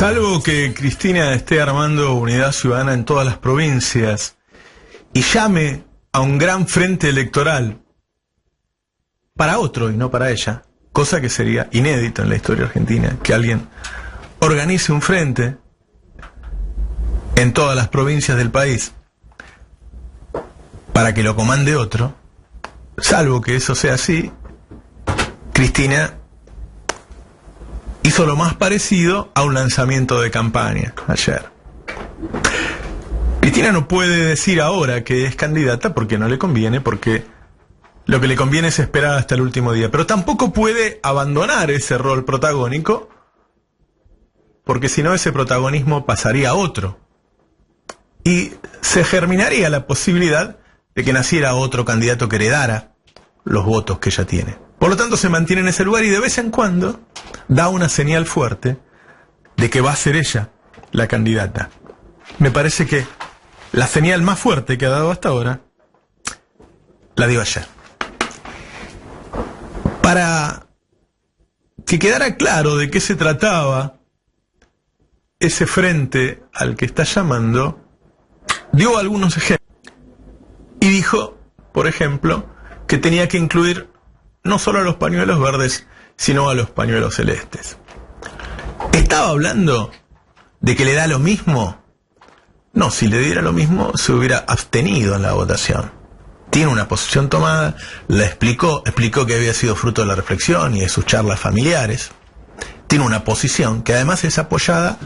Salvo que Cristina esté armando unidad ciudadana en todas las provincias y llame a un gran frente electoral para otro y no para ella, cosa que sería inédito en la historia argentina, que alguien organice un frente en todas las provincias del país para que lo comande otro. Salvo que eso sea así, Cristina hizo lo más parecido a un lanzamiento de campaña ayer. Cristina no puede decir ahora que es candidata porque no le conviene, porque lo que le conviene es esperar hasta el último día, pero tampoco puede abandonar ese rol protagónico, porque si no ese protagonismo pasaría a otro y se germinaría la posibilidad de que naciera otro candidato que heredara los votos que ella tiene. Por lo tanto se mantiene en ese lugar y de vez en cuando da una señal fuerte de que va a ser ella la candidata. Me parece que la señal más fuerte que ha dado hasta ahora la dio ayer. Para que quedara claro de qué se trataba ese frente al que está llamando, dio algunos ejemplos y dijo, por ejemplo, que tenía que incluir no solo a los pañuelos verdes, sino a los pañuelos celestes. ¿Estaba hablando de que le da lo mismo? No, si le diera lo mismo, se hubiera abstenido en la votación. Tiene una posición tomada, la explicó que había sido fruto de la reflexión y de sus charlas familiares. Tiene una posición que además es apoyada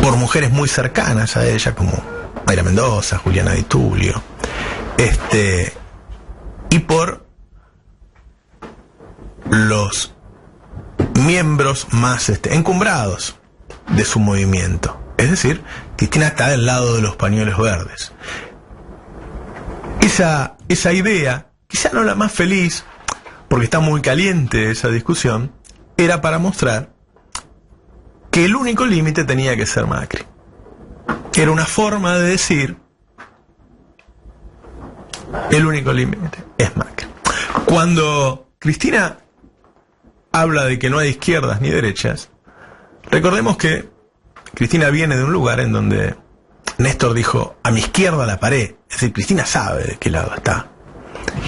por mujeres muy cercanas a ella, como Mayra Mendoza, Juliana Di Tulio, y por los miembros más encumbrados de su movimiento. Es decir, Cristina está del lado de los pañuelos verdes. Esa idea, quizá no la más feliz, porque está muy caliente esa discusión, era para mostrar que el único límite tenía que ser Macri. Era una forma de decir, el único límite es Macri. Cuando Cristina habla de que no hay izquierdas ni derechas, recordemos que Cristina viene de un lugar en donde Néstor dijo, a mi izquierda la pared. Es decir, Cristina sabe de qué lado está.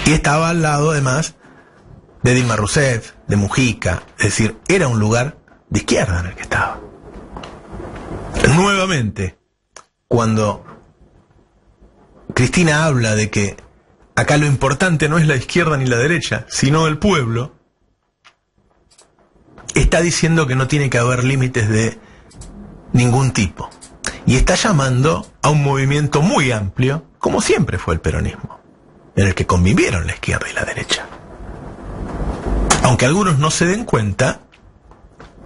Y estaba al lado, además, de Dilma Rousseff, de Mujica. Es decir, era un lugar de izquierda en el que estaba. Nuevamente, cuando Cristina habla de que acá lo importante no es la izquierda ni la derecha, sino el pueblo, está diciendo que no tiene que haber límites de ningún tipo. Y está llamando a un movimiento muy amplio, como siempre fue el peronismo, en el que convivieron la izquierda y la derecha. Aunque algunos no se den cuenta,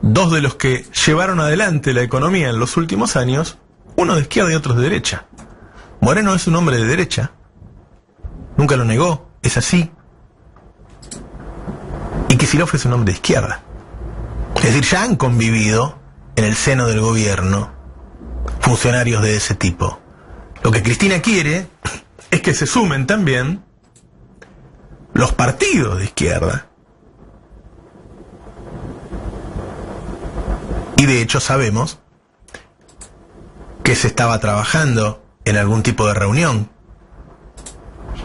dos de los que llevaron adelante la economía en los últimos años, uno de izquierda y otro de derecha. Moreno es un hombre de derecha, nunca lo negó, es así. Y Kicillof es un hombre de izquierda. Es decir, ya han convivido en el seno del gobierno funcionarios de ese tipo. Lo que Cristina quiere es que se sumen también los partidos de izquierda. Y de hecho sabemos que se estaba trabajando en algún tipo de reunión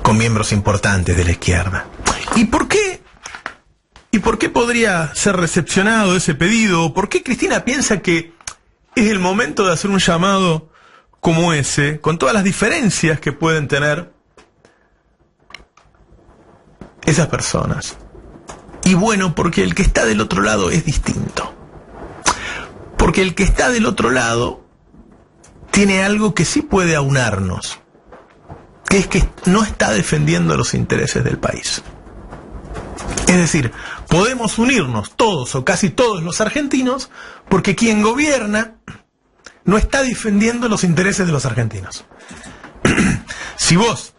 con miembros importantes de la izquierda. ¿Y por qué? ¿Y por qué podría ser recepcionado ese pedido? ¿Por qué Cristina piensa que es el momento de hacer un llamado como ese, con todas las diferencias que pueden tener esas personas? Y bueno, porque el que está del otro lado es distinto. Porque el que está del otro lado tiene algo que sí puede aunarnos, que es que no está defendiendo los intereses del país. Es decir, podemos unirnos todos o casi todos los argentinos porque quien gobierna no está defendiendo los intereses de los argentinos. Si vos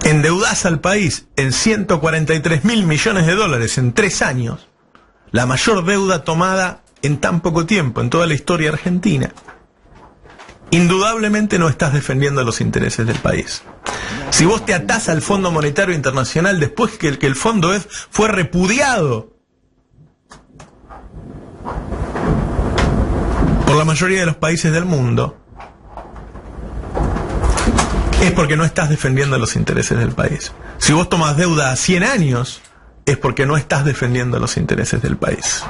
endeudás al país en 143.000 millones de dólares en 3 años, la mayor deuda tomada en tan poco tiempo en toda la historia argentina, indudablemente no estás defendiendo los intereses del país. Si vos te atás al Fondo Monetario Internacional después que el fondo fue repudiado por la mayoría de los países del mundo, es porque no estás defendiendo los intereses del país. Si vos tomas deuda a 100 años, es porque no estás defendiendo los intereses del país.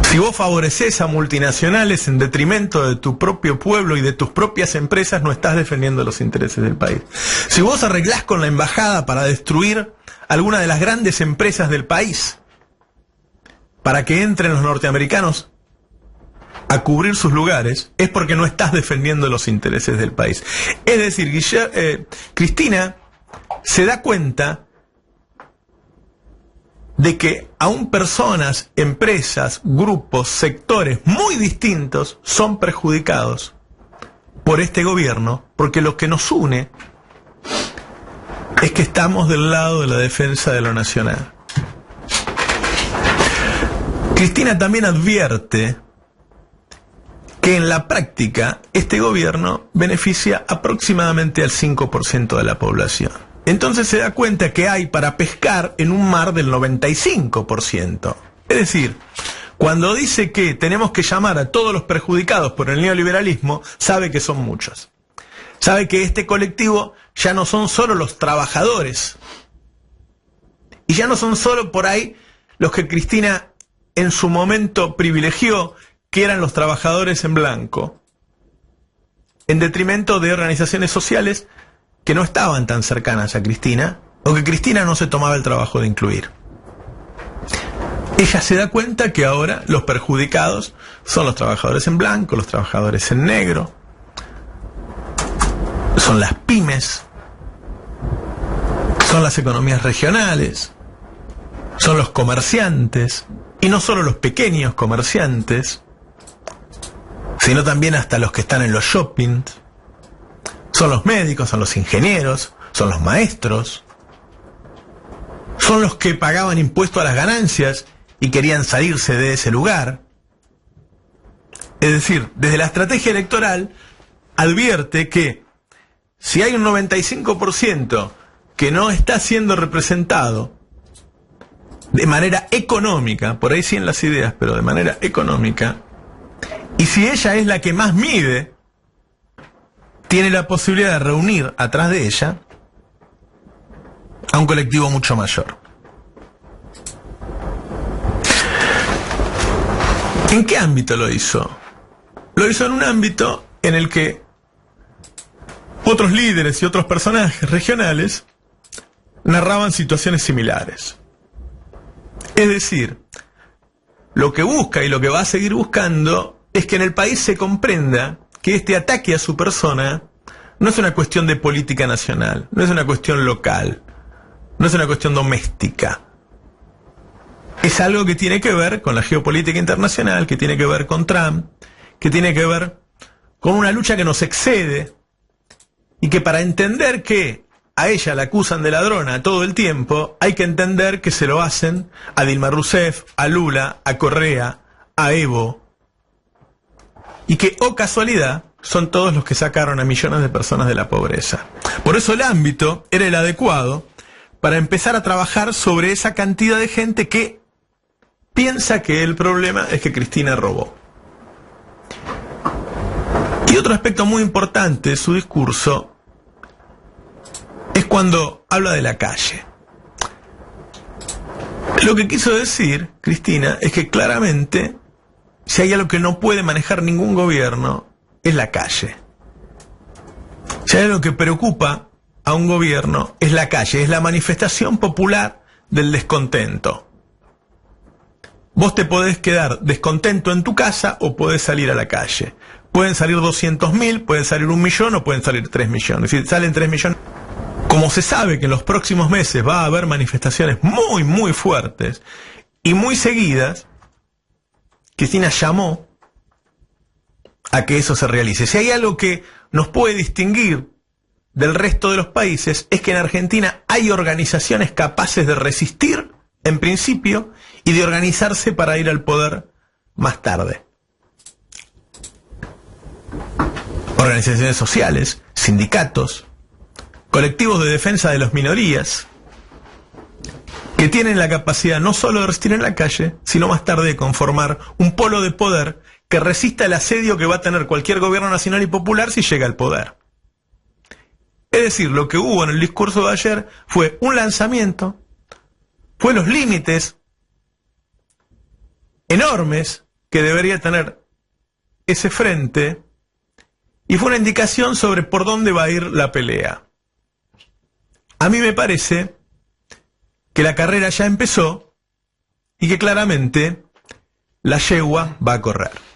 Si vos favoreces a multinacionales en detrimento de tu propio pueblo y de tus propias empresas, no estás defendiendo los intereses del país. Si vos arreglás con la embajada para destruir alguna de las grandes empresas del país, para que entren los norteamericanos a cubrir sus lugares, es porque no estás defendiendo los intereses del país. Es decir, Cristina se da cuenta de que aún personas, empresas, grupos, sectores muy distintos son perjudicados por este gobierno, porque lo que nos une es que estamos del lado de la defensa de lo nacional. Cristina también advierte que en la práctica este gobierno beneficia aproximadamente al 5% de la población. Entonces se da cuenta que hay para pescar en un mar del 95%. Es decir, cuando dice que tenemos que llamar a todos los perjudicados por el neoliberalismo, sabe que son muchos. Sabe que este colectivo ya no son solo los trabajadores. Y ya no son solo por ahí los que Cristina en su momento privilegió, que eran los trabajadores en blanco, en detrimento de organizaciones sociales que no estaban tan cercanas a Cristina, o que Cristina no se tomaba el trabajo de incluir. Ella se da cuenta que ahora los perjudicados son los trabajadores en blanco, los trabajadores en negro, son las pymes, son las economías regionales, son los comerciantes, y no solo los pequeños comerciantes, sino también hasta los que están en los shoppings. Son los médicos, son los ingenieros, son los maestros, son los que pagaban impuesto a las ganancias y querían salirse de ese lugar. Es decir, desde la estrategia electoral advierte que si hay un 95% que no está siendo representado de manera económica, por ahí sí en las ideas, pero de manera económica, y si ella es la que más mide, tiene la posibilidad de reunir atrás de ella a un colectivo mucho mayor. ¿En qué ámbito lo hizo? Lo hizo en un ámbito en el que otros líderes y otros personajes regionales narraban situaciones similares. Es decir, lo que busca y lo que va a seguir buscando es que en el país se comprenda que este ataque a su persona no es una cuestión de política nacional, no es una cuestión local, no es una cuestión doméstica. Es algo que tiene que ver con la geopolítica internacional, que tiene que ver con Trump, que tiene que ver con una lucha que nos excede y que para entender que a ella la acusan de ladrona todo el tiempo, hay que entender que se lo hacen a Dilma Rousseff, a Lula, a Correa, a Evo, y que, oh casualidad, son todos los que sacaron a millones de personas de la pobreza. Por eso el ámbito era el adecuado para empezar a trabajar sobre esa cantidad de gente que piensa que el problema es que Cristina robó. Y otro aspecto muy importante de su discurso es cuando habla de la calle. Lo que quiso decir Cristina es que claramente, si hay algo que no puede manejar ningún gobierno, es la calle. Si hay algo que preocupa a un gobierno, es la calle, es la manifestación popular del descontento. Vos te podés quedar descontento en tu casa o podés salir a la calle. Pueden salir 200.000, pueden salir 1 millón o pueden salir 3 millones. Si salen 3 millones... Como se sabe que en los próximos meses va a haber manifestaciones muy, muy fuertes y muy seguidas, Cristina llamó a que eso se realice. Si hay algo que nos puede distinguir del resto de los países, es que en Argentina hay organizaciones capaces de resistir, en principio, y de organizarse para ir al poder más tarde. Organizaciones sociales, sindicatos, colectivos de defensa de las minorías, que tienen la capacidad no solo de resistir en la calle, sino más tarde de conformar un polo de poder que resista el asedio que va a tener cualquier gobierno nacional y popular si llega al poder. Es decir, lo que hubo en el discurso de ayer fue un lanzamiento, fue los límites enormes que debería tener ese frente y fue una indicación sobre por dónde va a ir la pelea. A mí me parece que la carrera ya empezó y que claramente la yegua va a correr.